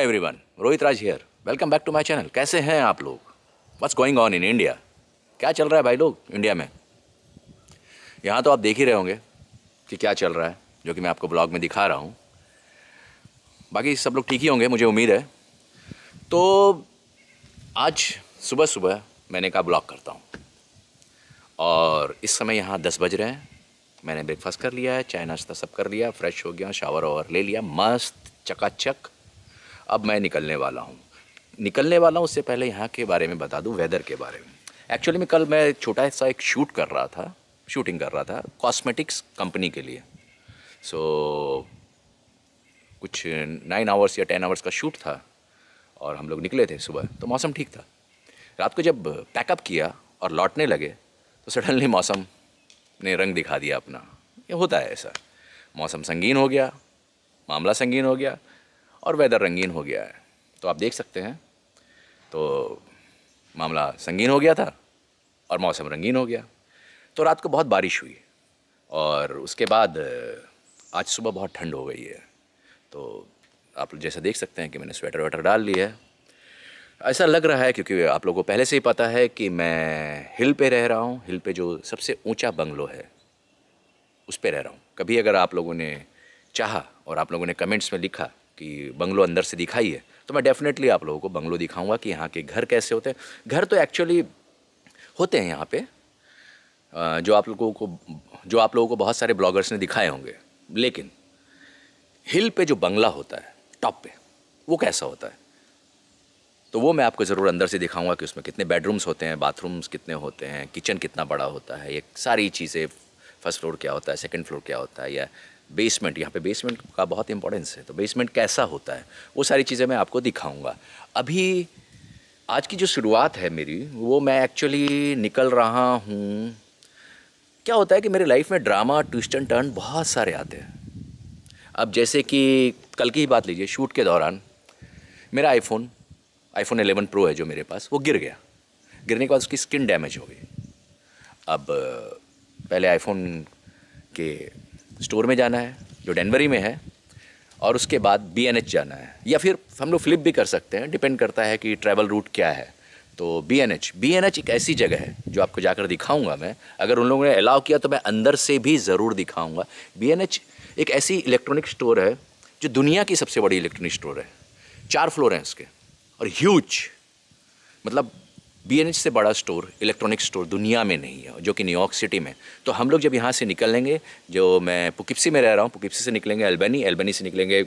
Hi everyone, Rohit Raj here. Welcome back to my channel. कैसे हैं आप लोग? What's going on in India? क्या चल रहा है भाई लोग इंडिया में? यहाँ तो आप देख ही रहे होंगे कि क्या चल रहा है, जो कि मैं आपको ब्लॉग में दिखा रहा हूँ। बाकी सब लोग ठीक ही होंगे, मुझे उम्मीद है। तो आज सुबह सुबह मैंने कहा ब्लॉग करता हूँ, और इस समय यहाँ 10 बज रहे हैं। मैंने ब्रेकफास्ट कर लिया है, चाय नाश्ता सब कर लिया, फ्रेश हो गया, शावर वावर ले लिया, मस्त चकाचक। अब मैं निकलने वाला हूँ। उससे पहले यहाँ के बारे में बता दूँ, वेदर के बारे में। एक्चुअली में कल मैं छोटा सा एक शूटिंग कर रहा था कॉस्मेटिक्स कंपनी के लिए। सो कुछ 9 आवर्स या 10 आवर्स का शूट था, और हम लोग निकले थे सुबह, तो मौसम ठीक था। रात को जब पैकअप किया और लौटने लगे तो सडनली मौसम ने रंग दिखा दिया अपना। ये होता है ऐसा, मौसम संगीन हो गया, मामला संगीन हो गया, और वेदर रंगीन हो गया है। तो आप देख सकते हैं, तो मामला संगीन हो गया था और मौसम रंगीन हो गया। तो रात को बहुत बारिश हुई, और उसके बाद आज सुबह बहुत ठंड हो गई है। तो आप जैसा देख सकते हैं कि मैंने स्वेटर वेटर डाल लिया है। ऐसा लग रहा है क्योंकि आप लोगों को पहले से ही पता है कि मैं हिल पे रह रहा हूँ। हिल पे जो सबसे ऊंचा बंगलो है उस पे रह रहा हूँ। कभी अगर आप लोगों ने चाहा और आप लोगों ने कमेंट्स में लिखा कि बंगलो अंदर से दिखाइए, तो मैं डेफिनेटली आप लोगों को बंगलो दिखाऊंगा कि यहाँ के घर कैसे होते हैं। घर तो एक्चुअली होते हैं यहाँ पे, जो आप लोगों को बहुत सारे ब्लॉगर्स ने दिखाए होंगे। लेकिन हिल पे जो बंगला होता है टॉप पे, वो कैसा होता है, तो वो मैं आपको ज़रूर अंदर से दिखाऊंगा कि उसमें कितने बेडरूम्स होते हैं, बाथरूम्स कितने होते हैं, किचन कितना बड़ा होता है, ये सारी चीज़ें। फर्स्ट फ्लोर क्या होता है, सेकंड फ्लोर क्या होता है, या बेसमेंट, यहाँ पे बेसमेंट का बहुत इंपॉर्टेंस है, तो बेसमेंट कैसा होता है, वो सारी चीज़ें मैं आपको दिखाऊंगा। अभी आज की जो शुरुआत है मेरी, वो मैं एक्चुअली निकल रहा हूँ। क्या होता है कि मेरे लाइफ में ड्रामा, ट्विस्ट एंड टर्न बहुत सारे आते हैं। अब जैसे कि कल की ही बात लीजिए, शूट के दौरान मेरा आईफोन 11 प्रो है जो मेरे पास, वो गिर गया। गिरने के बाद उसकी स्क्रीन डैमेज हो गई। अब पहले आईफोन के स्टोर में जाना है जो डेनवरी में है, और उसके बाद BNH जाना है, या फिर हम लोग फ्लिप भी कर सकते हैं, डिपेंड करता है कि ट्रैवल रूट क्या है। तो BNH एक ऐसी जगह है जो आपको जाकर दिखाऊंगा मैं। अगर उन लोगों ने अलाउ किया तो मैं अंदर से भी ज़रूर दिखाऊंगा। BNH एक ऐसी इलेक्ट्रॉनिक स्टोर है जो दुनिया की सबसे बड़ी इलेक्ट्रॉनिक स्टोर है। 4 फ्लोर हैं उसके, और ह्यूज, मतलब BNH से बड़ा स्टोर, इलेक्ट्रॉनिक स्टोर दुनिया में नहीं है, जो कि न्यूयॉर्क सिटी में। तो हम लोग जब यहाँ से निकलेंगे, जो मैं पुकिप्सी में रह रहा हूँ, पुकिप्सी से निकलेंगे अल्बनी से निकलेंगे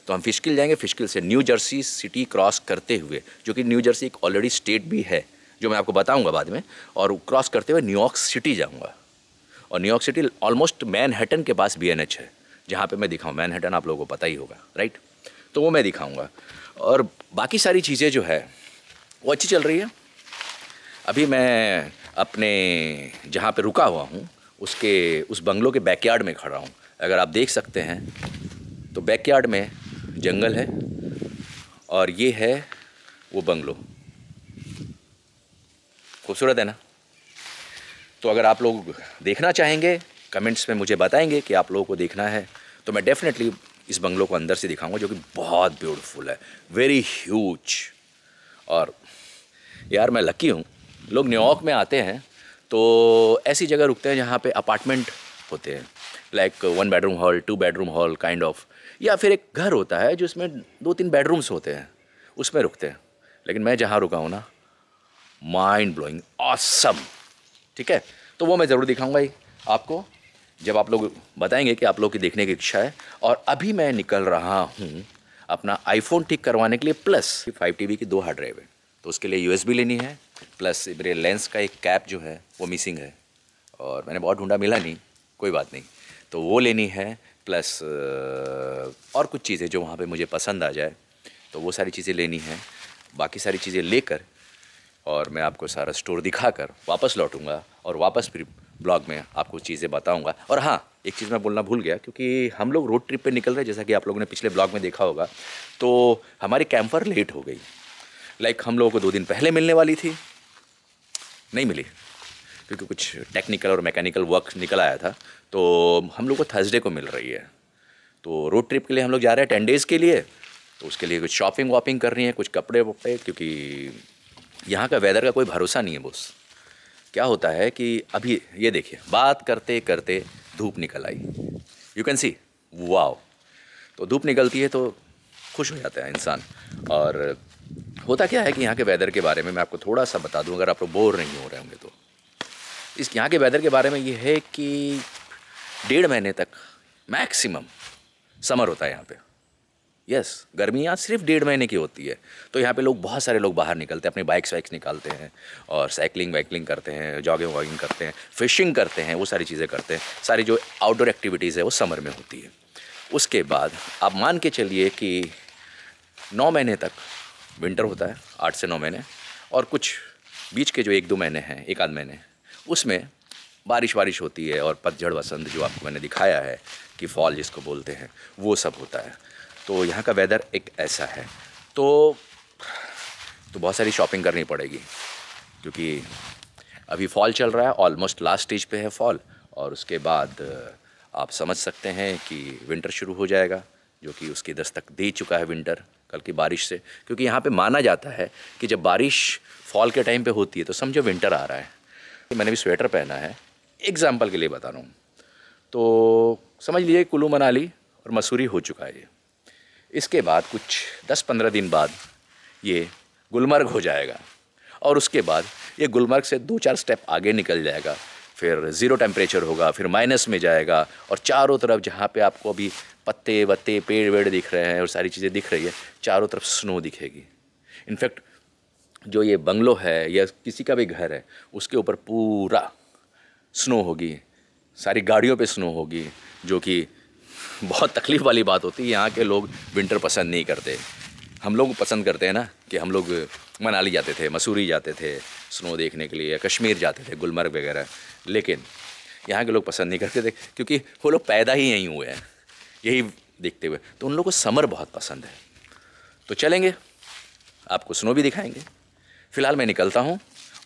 तो हम फिशकिल जाएंगे। फिशकिल से न्यू जर्सी सिटी क्रॉस करते हुए, जो कि न्यू जर्सी एक ऑलरेडी स्टेट भी है, जो मैं आपको बताऊँगा बाद में, और क्रॉस करते हुए न्यूयॉर्क सिटी जाऊँगा। और न्यूयॉर्क सिटी ऑलमोस्ट मैनहट्टन के पास BNH है, जहाँ पर मैं दिखाऊँ। मैनहट्टन आप लोगों को पता ही होगा, राइट? तो वो मैं दिखाऊँगा। और बाकी सारी चीज़ें जो है वो अच्छी चल रही है। अभी मैं अपने जहाँ पे रुका हुआ हूँ उस बंगलो के बैकयार्ड में खड़ा हूँ। अगर आप देख सकते हैं तो बैकयार्ड में जंगल है, और ये है वो बंगलो। खूबसूरत है ना? तो अगर आप लोग देखना चाहेंगे, कमेंट्स में मुझे बताएंगे कि आप लोगों को देखना है, तो मैं डेफिनेटली इस बंगलो को अंदर से दिखाऊंगा, जो कि बहुत ब्यूटीफुल है, वेरी ह्यूज। और यार मैं लकी हूँ, लोग न्यूयॉर्क में आते हैं तो ऐसी जगह रुकते हैं जहाँ पे अपार्टमेंट होते हैं, like 1 bedroom hall, 2 bedroom hall kind of, या फिर एक घर होता है जिसमें 2-3 बेडरूम्स होते हैं, उसमें रुकते हैं। लेकिन मैं जहाँ रुका हूँ ना, माइंड ब्लोइंग, ऑसम। ठीक है, तो वो मैं ज़रूर दिखाऊंगा ही आपको, जब आप लोग बताएंगे कि आप लोग की देखने की इच्छा है। और अभी मैं निकल रहा हूँ अपना आईफोन ठीक करवाने के लिए, प्लस 5 TB की 2 हार्ड ड्राइव है, तो उसके लिए USB लेनी है, प्लस मेरे लेंस का एक कैप जो है वो मिसिंग है, और मैंने बहुत ढूंढा, मिला नहीं, कोई बात नहीं, तो वो लेनी है। प्लस और कुछ चीज़ें जो वहाँ पे मुझे पसंद आ जाए, तो वो सारी चीज़ें लेनी है। बाकी सारी चीज़ें लेकर और मैं आपको सारा स्टोर दिखाकर वापस लौटूंगा, और वापस फिर ब्लॉग में आपको चीज़ें बताऊंगा। और हाँ, एक चीज़ मैं बोलना भूल गया, क्योंकि हम लोग रोड ट्रिप पे निकल रहे हैं, जैसा कि आप लोगों ने पिछले ब्लॉग में देखा होगा, तो हमारी कैंपर लेट हो गई। लाइक हम लोगों को 2 दिन पहले मिलने वाली थी, नहीं मिली, क्योंकि कुछ टेक्निकल और मैकेनिकल वर्क निकल आया था, तो हम लोग को थर्सडे को मिल रही है। तो रोड ट्रिप के लिए हम लोग जा रहे हैं 10 डेज़ के लिए, तो उसके लिए कुछ शॉपिंग वॉपिंग करनी है, कुछ कपड़े वपड़े, क्योंकि यहाँ का वेदर का कोई भरोसा नहीं है बॉस। क्या होता है कि अभी ये देखिए, बात करते करते धूप निकल आई, यू कैन सी, वाओ। तो धूप निकलती है तो खुश हो जाता है इंसान। और होता क्या है कि यहाँ के वेदर के बारे में मैं आपको थोड़ा सा बता दूँ, अगर आप लोग बोर नहीं हो रहे होंगे तो। इस यहाँ के वेदर के बारे में ये है कि 1.5 महीने तक मैक्सिमम समर होता है यहाँ पे। यस, गर्मियाँ सिर्फ 1.5 महीने की होती है। तो यहाँ पे लोग, बहुत सारे लोग बाहर निकलते हैं, अपनी बाइक्स वाइक्स निकालते हैं और साइकिलिंग वाइकलिंग करते हैं, जॉगिंग वॉगिंग करते हैं, फिशिंग करते हैं, वो सारी चीज़ें करते हैं। सारी जो आउटडोर एक्टिविटीज़ है वो समर में होती है। उसके बाद आप मान के चलिए कि 9 महीने तक विंटर होता है, 8 से 9 महीने, और कुछ बीच के जो 1-2 महीने हैं, 1 आध महीने, उसमें बारिश होती है और पतझड़ वसंत जो आपको मैंने दिखाया है कि फॉल जिसको बोलते हैं, वो सब होता है। तो यहाँ का वेदर एक ऐसा है। तो बहुत सारी शॉपिंग करनी पड़ेगी, क्योंकि अभी फॉल चल रहा है, ऑलमोस्ट लास्ट स्टेज पे है फॉल, और उसके बाद आप समझ सकते हैं कि विंटर शुरू हो जाएगा, जो कि उसकी दस्तक दे चुका है विंटर कल की बारिश से। क्योंकि यहाँ पे माना जाता है कि जब बारिश फॉल के टाइम पे होती है तो समझो विंटर आ रहा है। मैंने भी स्वेटर पहना है, एग्जाम्पल के लिए बता रहा हूँ। तो समझ लीजिए कुल्लू मनाली और मसूरी हो चुका है ये। इसके बाद कुछ 10-15 दिन बाद ये गुलमर्ग हो जाएगा, और उसके बाद ये गुलमर्ग से 2-4 स्टेप आगे निकल जाएगा, फिर 0 टेम्परेचर होगा, फिर माइनस में जाएगा, और चारों तरफ जहाँ पे आपको अभी पत्ते वत्ते पेड़ वेड़ दिख रहे हैं और सारी चीज़ें दिख रही है, चारों तरफ स्नो दिखेगी। इनफैक्ट जो ये बंगलो है या किसी का भी घर है, उसके ऊपर पूरा स्नो होगी, सारी गाड़ियों पे स्नो होगी, जो कि बहुत तकलीफ़ वाली बात होती है। यहाँ के लोग विंटर पसंद नहीं करते। हम लोग पसंद करते हैं ना, कि हम लोग मनाली जाते थे, मसूरी जाते थे स्नो देखने के लिए, या कश्मीर जाते थे, गुलमर्ग वगैरह। लेकिन यहाँ के लोग पसंद नहीं करते थे, क्योंकि वो लोग पैदा ही यहीं हुए हैं यही देखते हुए। तो उन लोगों को समर बहुत पसंद है। तो चलेंगे, आपको स्नो भी दिखाएंगे। फ़िलहाल मैं निकलता हूँ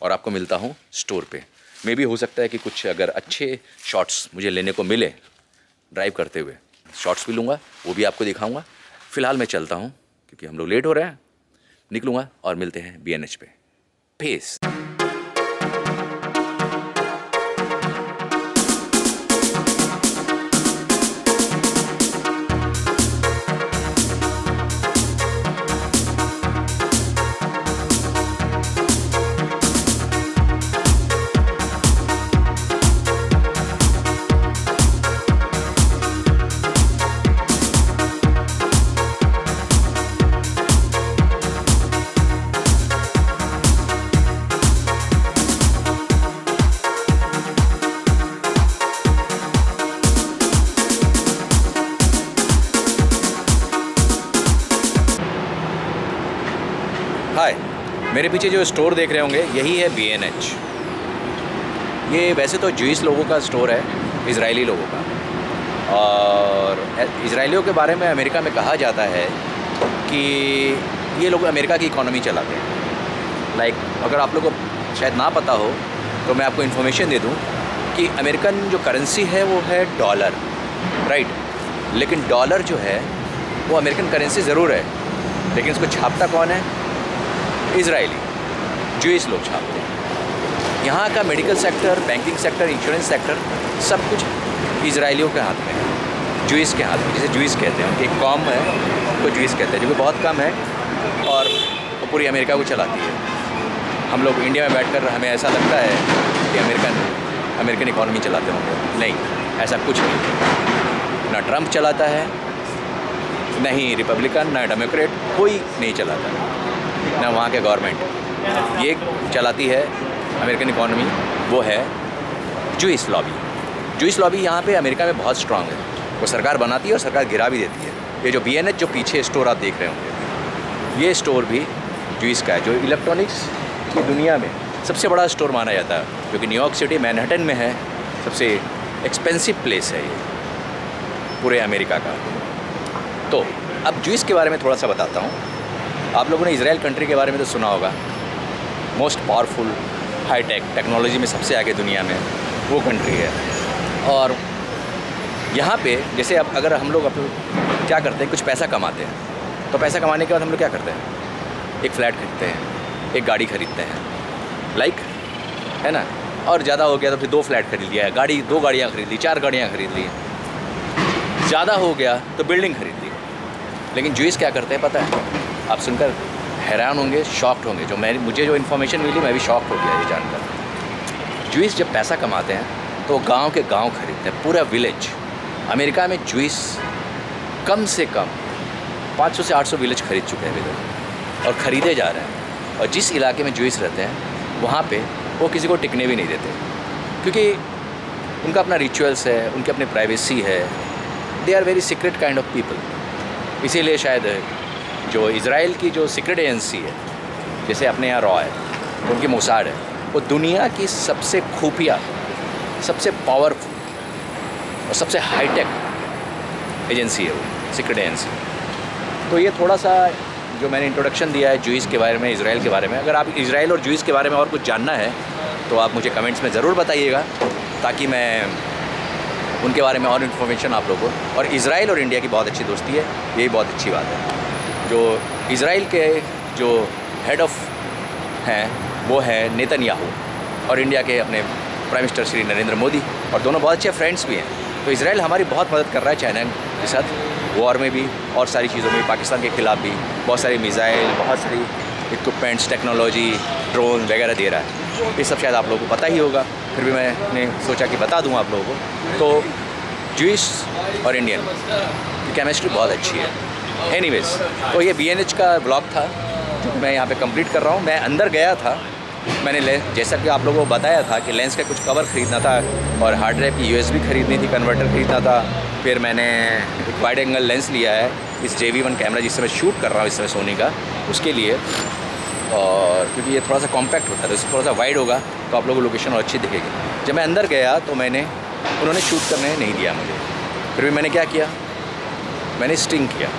और आपको मिलता हूँ स्टोर पे। मे भी हो सकता है कि कुछ अगर अच्छे शॉट्स मुझे लेने को मिले ड्राइव करते हुए, शॉट्स भी लूँगा, वो भी आपको दिखाऊँगा। फ़िलहाल मैं चलता हूँ क्योंकि हम लोग लेट हो रहे हैं। निकलूँगा और मिलते हैं BNH पे। पीस। हाय, मेरे पीछे जो स्टोर देख रहे होंगे यही है BNH। ये वैसे तो ज्यूइश लोगों का स्टोर है, इजरायली लोगों का। और इजरायलियों के बारे में अमेरिका में कहा जाता है कि ये लोग अमेरिका की इकोनॉमी चलाते हैं। लाइक अगर आप लोगों को शायद ना पता हो तो मैं आपको इन्फॉर्मेशन दे दूं कि अमेरिकन जो करेंसी है वो है डॉलर, राइट। लेकिन डॉलर जो है वो अमेरिकन करेंसी ज़रूर है, लेकिन इसको छापता कौन है? इजरायली ज्यूइश लोग छापते हैं। यहाँ का medical sector, banking sector, insurance sector सब कुछ इजरायलियों के हाथ में है, ज्यूइश के हाथ में, जिसे ज्यूइश कहते हैं। एक कॉम है उसको ज्यूइश कहते हैं, जो कि बहुत कम है और वो पूरी अमेरिका को चलाती है। हम लोग इंडिया में बैठकर हमें ऐसा लगता है कि अमेरिकन इकॉनमी चलाते होंगे। नहीं, ऐसा कुछ नहीं। ना ट्रंप चलाता है, नहीं रिपब्लिकन, ना डेमोक्रेट, कोई नहीं चलाता, ना वहाँ के गवर्नमेंट। ये चलाती है अमेरिकन इकॉनमी, वो है ज्यूइश लॉबी। ज्यूइश लॉबी यहाँ पे अमेरिका में बहुत स्ट्रांग है। वो सरकार बनाती है और सरकार गिरा भी देती है। ये जो BNH जो पीछे स्टोर आप देख रहे होंगे, ये स्टोर भी ज्यूइश का है, जो इलेक्ट्रॉनिक्स की दुनिया में सबसे बड़ा स्टोर माना जाता है, क्योंकि न्यूयॉर्क सिटी मैनहट्टन में है। सबसे एक्सपेंसिव प्लेस है ये पूरे अमेरिका का। तो अब ज्यूइश के बारे में थोड़ा सा बताता हूँ। आप लोगों ने इजराइल कंट्री के बारे में तो सुना होगा, मोस्ट पावरफुल, हाईटेक टेक्नोलॉजी में सबसे आगे दुनिया में वो कंट्री है। और यहाँ पे जैसे अब अगर हम लोग क्या करते हैं, कुछ पैसा कमाते हैं तो पैसा कमाने के बाद हम लोग क्या करते हैं? एक फ्लैट खरीदते हैं, एक गाड़ी खरीदते हैं, लाइक, है ना। और ज़्यादा हो गया तो फिर 2 फ्लैट खरीद लिया, गाड़ी 2 गाड़ियाँ खरीद ली, 4 गाड़ियाँ खरीद ली, ज़्यादा हो गया तो बिल्डिंग खरीद ली। लेकिन ज्यूइश क्या करते हैं पता है? आप सुनकर हैरान होंगे, शॉक्ड होंगे। मुझे जो इन्फॉर्मेशन मिली मैं भी शॉक्ड हो गया ये जानकर। ज्यूइश जब पैसा कमाते हैं तो गांव के गांव खरीदते हैं, पूरा विलेज। अमेरिका में ज्यूइश कम से कम 500 से 800 विलेज खरीद चुके हैं अभी तक और ख़रीदे जा रहे हैं। और जिस इलाके में ज्यूइश रहते हैं वहाँ पे वो किसी को टिकने भी नहीं देते, क्योंकि उनका अपना रिचुअल्स है, उनकी अपनी प्राइवेसी है। They are very secret kind of people. इसीलिए शायद जो इज़राइल की जो सीक्रेट एजेंसी है, जैसे अपने यहाँ रॉ है, उनकी मोसाड है, वो दुनिया की सबसे खुफिया, सबसे पावरफुल और सबसे हाईटेक एजेंसी है वो, सीक्रेट एजेंसी। तो ये थोड़ा सा जो मैंने इंट्रोडक्शन दिया है ज्यूइश के बारे में, इज़राइल के बारे में। अगर आप इज़राइल और ज्यूइश के बारे में और कुछ जानना है तो आप मुझे कमेंट्स में ज़रूर बताइएगा, ताकि मैं उनके बारे में और इन्फॉर्मेशन आप लोगों को। और इज़राइल और इंडिया की बहुत अच्छी दोस्ती है, यही बहुत अच्छी बात है। जो इज़राइल के जो हेड ऑफ हैं वो है नेतन्याहू, और इंडिया के अपने प्राइम मिनिस्टर श्री नरेंद्र मोदी, और दोनों बहुत अच्छे फ्रेंड्स भी हैं। तो इज़राइल हमारी बहुत मदद कर रहा है चाइना के साथ, वॉर में भी और सारी चीज़ों में, पाकिस्तान के ख़िलाफ़ भी बहुत सारी मिसाइल, बहुत सारी इक्विपमेंट्स, टेक्नोलॉजी, ड्रोन वगैरह दे रहा है। ये सब शायद आप लोगों को पता ही होगा, फिर भी मैंने सोचा कि बता दूँ आप लोगों को। तो ज्यूइश और इंडियन की केमिस्ट्री बहुत अच्छी है। एनीवेज, तो ये BNH का ब्लॉग था जो मैं यहाँ पे कंप्लीट कर रहा हूँ। मैं अंदर गया था, मैंने जैसा कि आप लोगों को बताया था कि लेंस का कुछ कवर ख़रीदना था और हार्ड ड्राइव की USB खरीदनी थी, कन्वर्टर ख़रीदना था। फिर मैंने एक वाइड एंगल लेंस लिया है इस JV1 कैमरा जिससे मैं शूट कर रहा हूँ इस समय, सोनी का, उसके लिए। और क्योंकि ये थोड़ा सा कॉम्पैक्ट होता है तो इससे थोड़ा सा वाइड होगा तो आप लोगों को लोकेशन और अच्छी दिखेगी। जब मैं अंदर गया तो उन्होंने शूट करने नहीं दिया मुझे। फिर भी मैंने क्या किया, मैंने स्टिंग किया।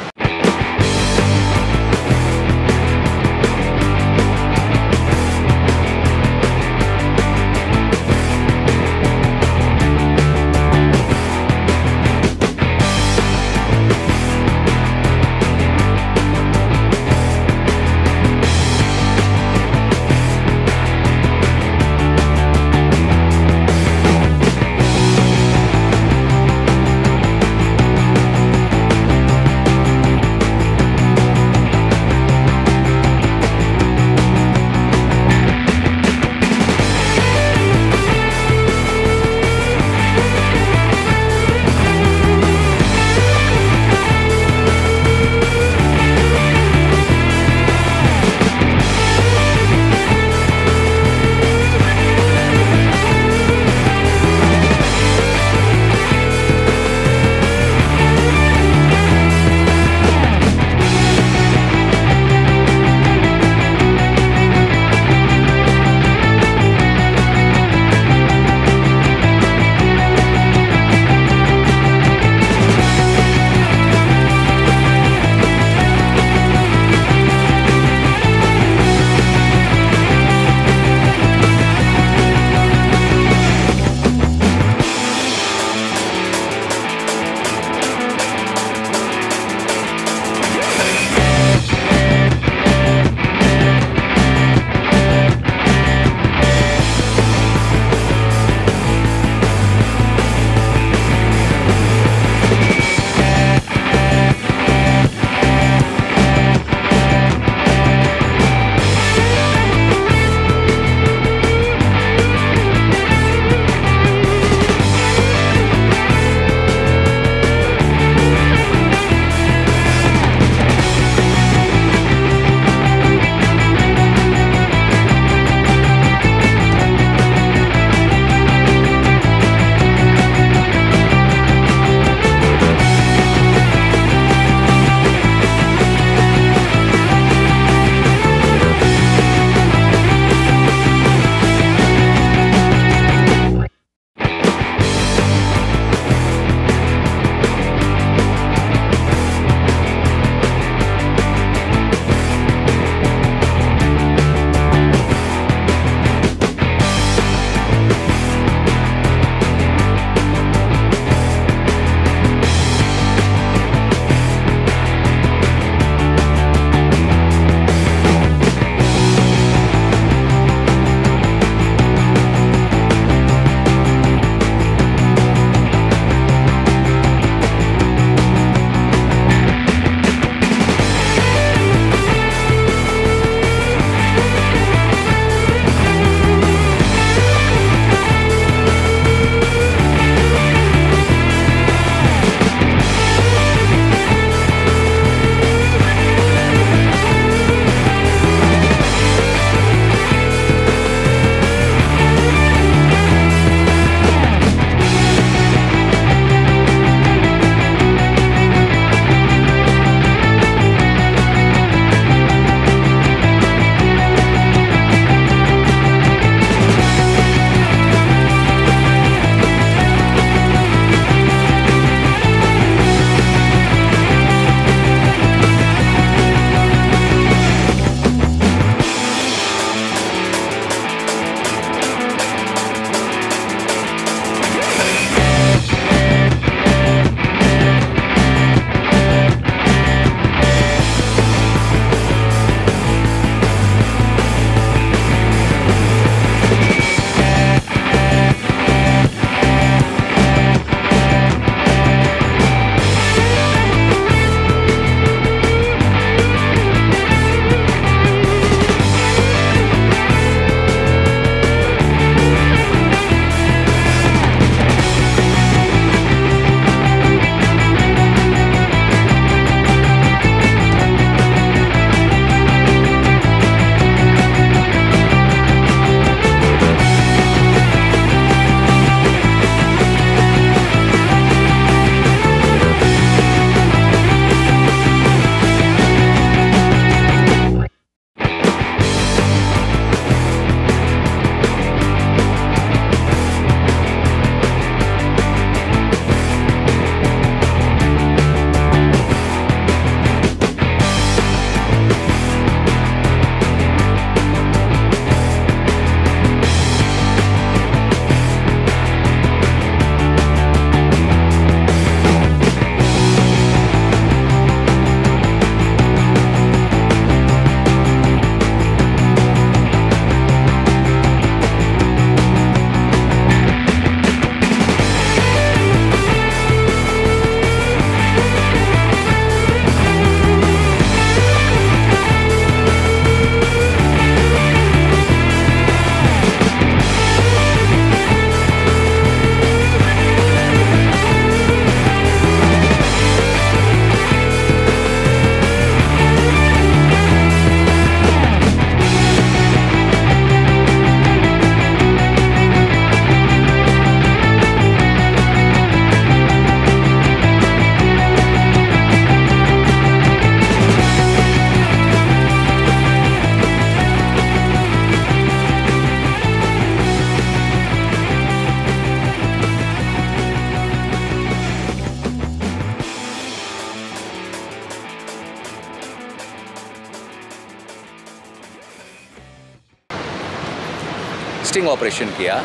स्टिंग ऑपरेशन किया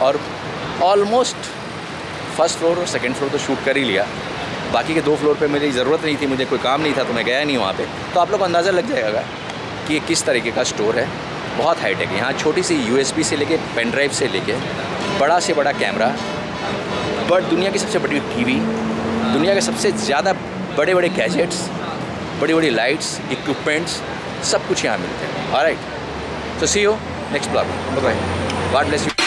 और ऑलमोस्ट फर्स्ट फ्लोर और सेकंड फ्लोर तो शूट कर ही लिया। बाकी के 2 फ्लोर पे मेरी ज़रूरत नहीं थी, मुझे कोई काम नहीं था तो मैं गया नहीं वहाँ पे। तो आप लोग को अंदाज़ा लग जाएगा कि ये किस तरीके का स्टोर है। बहुत हाईटेक है यहाँ, छोटी सी USB से लेके पेन ड्राइव से लेके बड़ा से बड़ा कैमरा, बट दुनिया की सबसे बड़ी TV, दुनिया के सबसे ज़्यादा बड़े बड़े गैजेट्स, बड़ी बड़ी लाइट्स, इक्विपमेंट्स, सब कुछ यहाँ मिलते हैं। ऑलराइट, तो see you next blog. Bye, God bless you.